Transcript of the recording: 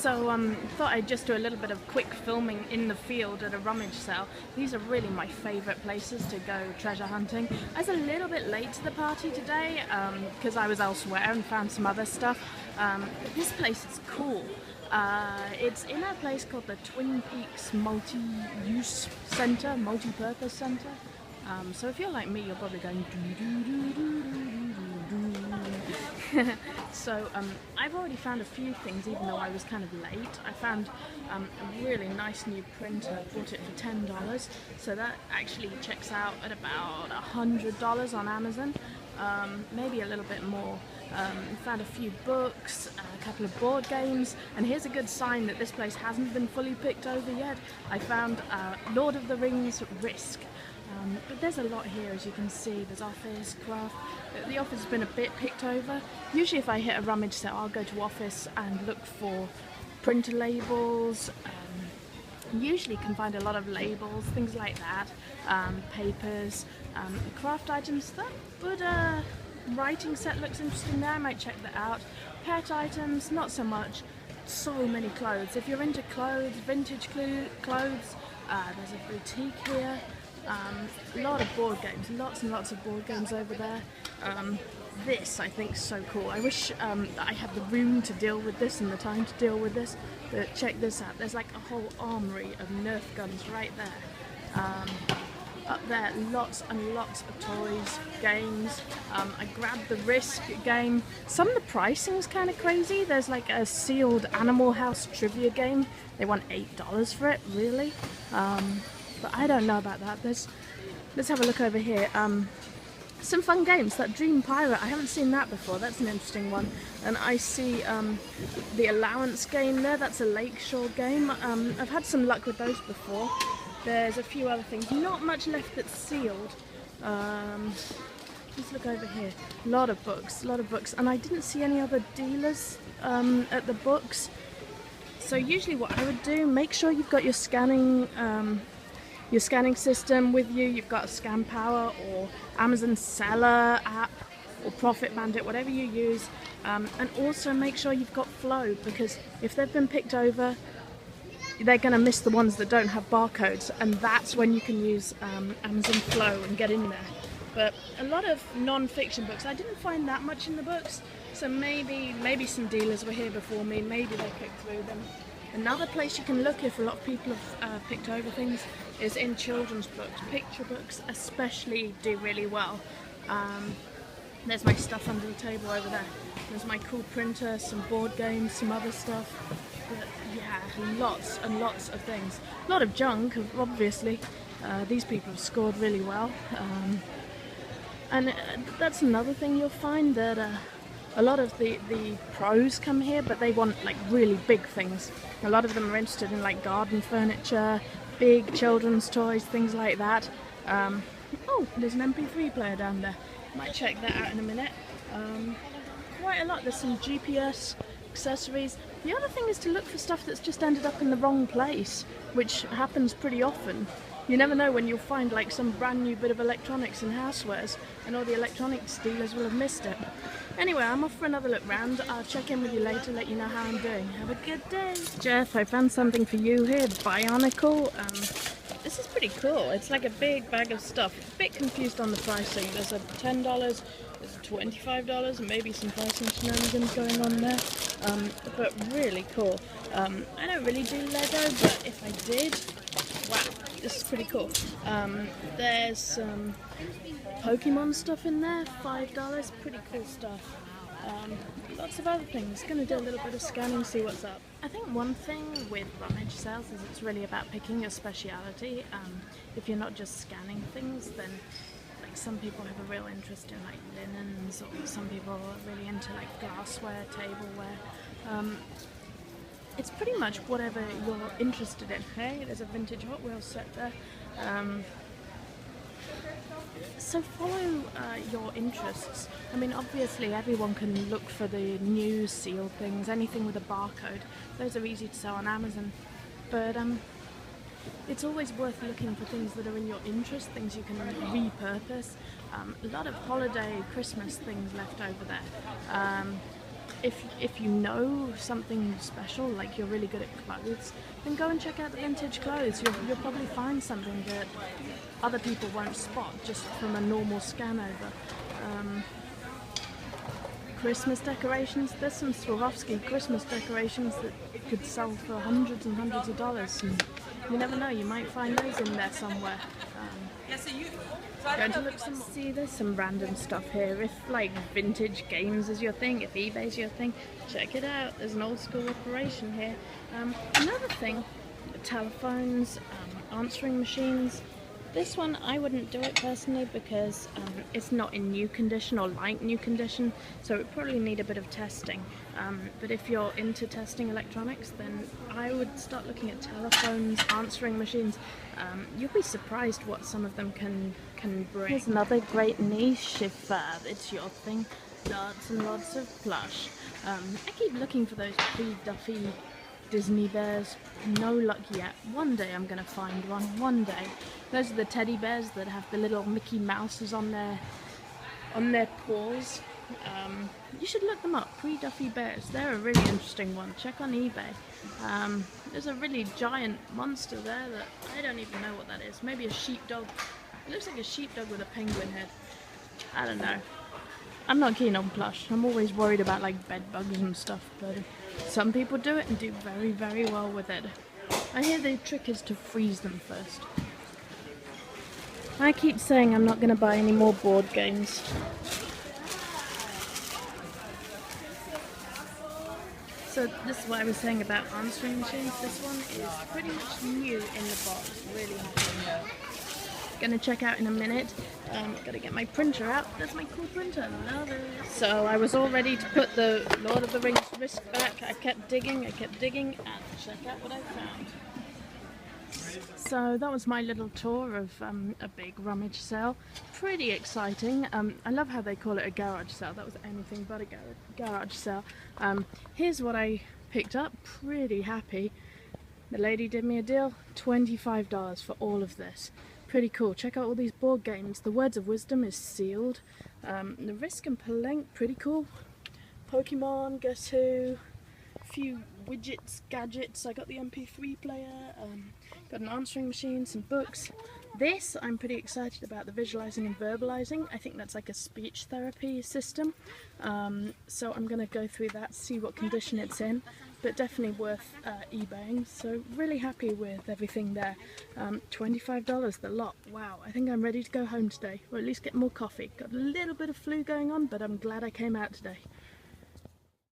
Thought I'd just do a little bit of quick filming in the field at a rummage sale. These are really my favourite places to go treasure hunting. I was a little bit late to the party today because I was elsewhere and found some other stuff. But this place is cool. It's in a place called the Twin Peaks Multi-Use Centre, Multi-Purpose Centre. So if you're like me, you're probably going So I've already found a few things, even though I was kind of late. I found a really nice new printer, bought it for $10, so that actually checks out at about $100 on Amazon, maybe a little bit more. Found a few books, a couple of board games, and here's a good sign that this place hasn't been fully picked over yet. I found Lord of the Rings Risk. But there's a lot here, as you can see. There's office, craft. The office has been a bit picked over. Usually if I hit a rummage sale, I'll go to office and look for printer labels. Usually can find a lot of labels, things like that, papers, craft items. That good writing set looks interesting there, I might check that out. Pet items, not so much. So many clothes. If you're into clothes, vintage clothes, there's a boutique here. A lot of board games, lots and lots of board games over there. This I think is so cool. I wish that I had the room to deal with this and the time to deal with this, but check this out. There's like a whole armory of Nerf guns right there. Up there, lots and lots of toys, games. I grabbed the Risk game. Some of the pricing is kind of crazy. There's like a sealed Animal House trivia game. They want $8 for it, really? But I don't know about that. Let's have a look over here. Some fun games. That Dream Pirate, I haven't seen that before. That's an interesting one. And I see the Allowance game there. That's a Lakeshore game. I've had some luck with those before. There's a few other things. Not much left that's sealed. Let's look over here. A lot of books. And I didn't see any other dealers at the books. So usually what I would do, make sure you've got your scanning system with you. You've got a Scan Power or Amazon Seller app or Profit Bandit, whatever you use, and also make sure you've got Flow, because if they've been picked over, they're going to miss the ones that don't have barcodes, and that's when you can use Amazon Flow and get in there. But a lot of non-fiction books, I didn't find that much in the books, so maybe some dealers were here before me, maybe they picked through them. Another place you can look if a lot of people have picked over things is in children's books. Picture books especially do really well. There's my stuff under the table over there. There's my cool printer, some board games, some other stuff. But yeah, lots and lots of things. A lot of junk, obviously. These people have scored really well. And that's another thing you'll find, that a lot of the pros come here, but they want like really big things. A lot of them are interested in like garden furniture, big children's toys, things like that. Oh, there's an MP3 player down there. Might check that out in a minute. Quite a lot. There's some GPS accessories. The other thing is to look for stuff that's just ended up in the wrong place, which happens pretty often. You never know when you'll find like some brand new bit of electronics and housewares, and all the electronics dealers will have missed it. Anyway, I'm off for another look round. I'll check in with you later, let you know how I'm doing. Have a good day. Jeff, I found something for you here. Bionicle. This is pretty cool. It's like a big bag of stuff. A bit confused on the pricing. There's a $10, there's a $25, and maybe some pricing shenanigans going on there. But really cool. I don't really do Lego, but if I did, wow, this is pretty cool. There's some Pokemon stuff in there, $5, pretty cool stuff. Lots of other things. Gonna do a little bit of scanning, see what's up. I think one thing with rummage sales is it's really about picking your speciality. If you're not just scanning things, then like some people have a real interest in like linens, or some people are really into like glassware, tableware. It's pretty much whatever you're interested in. Hey, there's a vintage Hot Wheels set there. So follow your interests. I mean, obviously everyone can look for the new sealed things, anything with a barcode. Those are easy to sell on Amazon. But it's always worth looking for things that are in your interest, things you can repurpose. A lot of holiday, Christmas things left over there. if you know something special, like you're really good at clothes, then go and check out the vintage clothes. You'll probably find something that other people won't spot just from a normal scan over. Christmas decorations. There's some Swarovski Christmas decorations that could sell for hundreds and hundreds of dollars. And you never know, you might find those in there somewhere. Going to look some more. See, there's some random stuff here. If like vintage games is your thing, if eBay's your thing, check it out. There's an old school operation here. Another thing, telephones, answering machines. This one I wouldn't do it personally because it's not in new condition or like new condition, so it probably need a bit of testing. But if you're into testing electronics, then I would start looking at telephones, answering machines. You'll be surprised what some of them can bring. Here's another great niche if it's your thing. Lots and lots of plush. I keep looking for those pre-Duffy Disney bears. No luck yet. One day I'm gonna find one. One day. Those are the teddy bears that have the little Mickey Mouses on their paws. You should look them up. Pre-Duffy bears. They're a really interesting one. Check on eBay. There's a really giant monster there that I don't even know what that is. Maybe a sheepdog. It looks like a sheepdog with a penguin head. I don't know. I'm not keen on plush. I'm always worried about like bed bugs and stuff, but some people do it and do very, very well with it. I hear the trick is to freeze them first. I keep saying I'm not going to buy any more board games. So this is what I was saying about answering machines. This one is pretty much new in the box. Really happy. Gonna check out in a minute. Gotta get my printer out. There's my cool printer. Love it. So I was all ready to put the Lord of the Rings risk back. I kept digging, and check out what I found. So that was my little tour of a big rummage sale. Pretty exciting. I love how they call it a garage sale. That was anything but a garage sale. Here's what I picked up. Pretty happy. The lady did me a deal. $25 for all of this. Pretty cool. Check out all these board games. The Words of Wisdom is sealed. The Risk and Palenque, pretty cool. Pokemon, Guess Who. A few widgets, gadgets. I got the MP3 player. Got an answering machine, some books. This I'm pretty excited about, the visualizing and verbalizing. I think that's like a speech therapy system. So I'm going to go through that, see what condition it's in. But definitely worth eBaying, so really happy with everything there. $25 the lot. Wow, I think I'm ready to go home today, or at least get more coffee. Got a little bit of flu going on, but I'm glad I came out today.